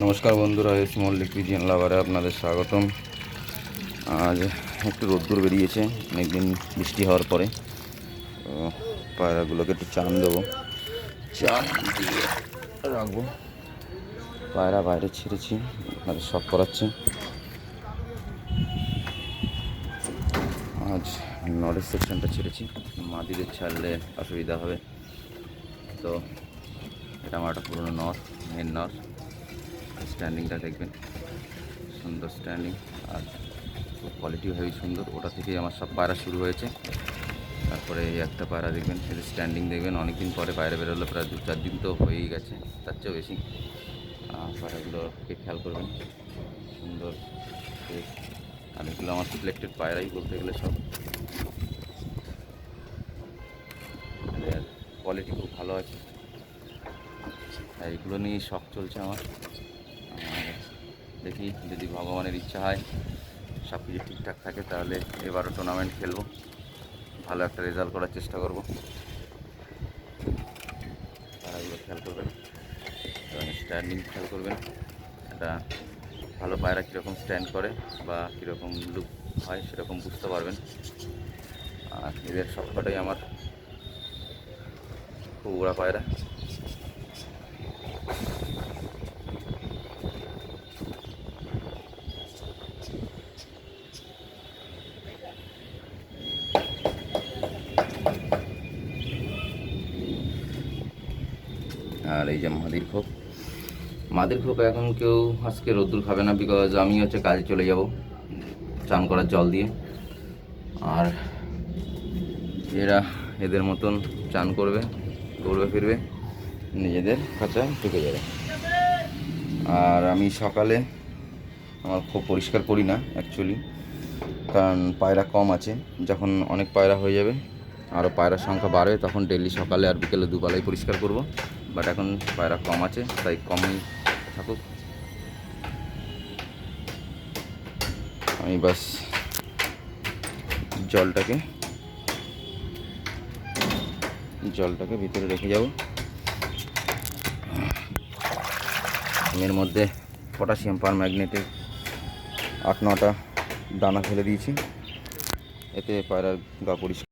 নমস্কার বন্ধুরা, স্মল লিকুইজিয়ান লাভারে আপনাদের স্বাগতম। আজ একটু রোদ্দুর বেরিয়েছে অনেকদিন বৃষ্টি হওয়ার পরে। তো পায়রাগুলোকে একটু চান দেবো, চান দিয়ে রাখবো। পায়রা বাইরে ছেড়েছি, আপনাদের শখ করাচ্ছে। আজ নর্থ সেকশনটা ছেড়েছি, মাদিদের ছাড়লে অসুবিধা হবে। তো এটা আমার একটা পুরোনো নর্থ, মেন নর্থ। স্ট্যান্ডিংটা দেখবেন, সুন্দর স্ট্যান্ডিং, আর কোয়ালিটিও হেভি সুন্দর। ওটা থেকেই আমার সব পায়রা শুরু হয়েছে। তারপরে এই একটা পায়রা দেখবেন, সেটা স্ট্যান্ডিং দেখবেন, অনেকদিন পরে বাইরে বেরোলো, প্রায় 2-4 দিন তো হয়েই গেছে, তার চেয়েও বেশি। পায়রাগুলোকে খেয়াল করবেন, সুন্দর ফেস। আর এগুলো আমার সিলেক্টেড পায়রাই বলতে গেলে সব। এদের কোয়ালিটি খুব ভালো আছে, এইগুলো নিয়েই শখ চলছে আমার। আর দেখি, যদি ভগবানের ইচ্ছা হয়, সব কিছু ঠিকঠাক থাকে, তাহলে এবারও টুর্নামেন্ট খেলবো, ভালো একটা রেজাল্ট করার চেষ্টা করব। পায়রাগুলো খেয়াল করবেন এবং স্ট্যান্ডিং খেয়াল করবেন। একটা ভালো পায়রা কীরকম স্ট্যান্ড করে বা কীরকম লুক হয় সেরকম বুঝতে পারবেন। আর এদের সবকটাই আমার খুব উড়া পায়রা। আর এই যে মাদির খোপ এখন কেউ আজকে রোদ্দুর খাবে না, বিকজ আমি হচ্ছে কাজে চলে যাব চান করার জল দিয়ে। আর এরা এদের মতন চান করবে, দৌড়বে ফিরবে, নিজেদের খাঁচায় ঢুকে যাবে। আর আমি সকালে আমার খুব পরিষ্কার করি না অ্যাকচুয়ালি, কারণ পায়রা কম আছে। যখন অনেক পায়রা হয়ে যাবে, আরও পায়রার সংখ্যা বাড়বে, তখন ডেলি সকালে আর বিকেলে দুবেলাই পরিষ্কার করব। বাট এখন পায়রা কম আছে, তাই কমই থাকুক। আমি বাস জলটাকে ভিতরে রেখে যাব। এর মধ্যে পটাশিয়াম পারম্যাগনেটের 8-9টা দানা ফেলে দিয়েছি, এতে পায়রার গা পরিষ্কার।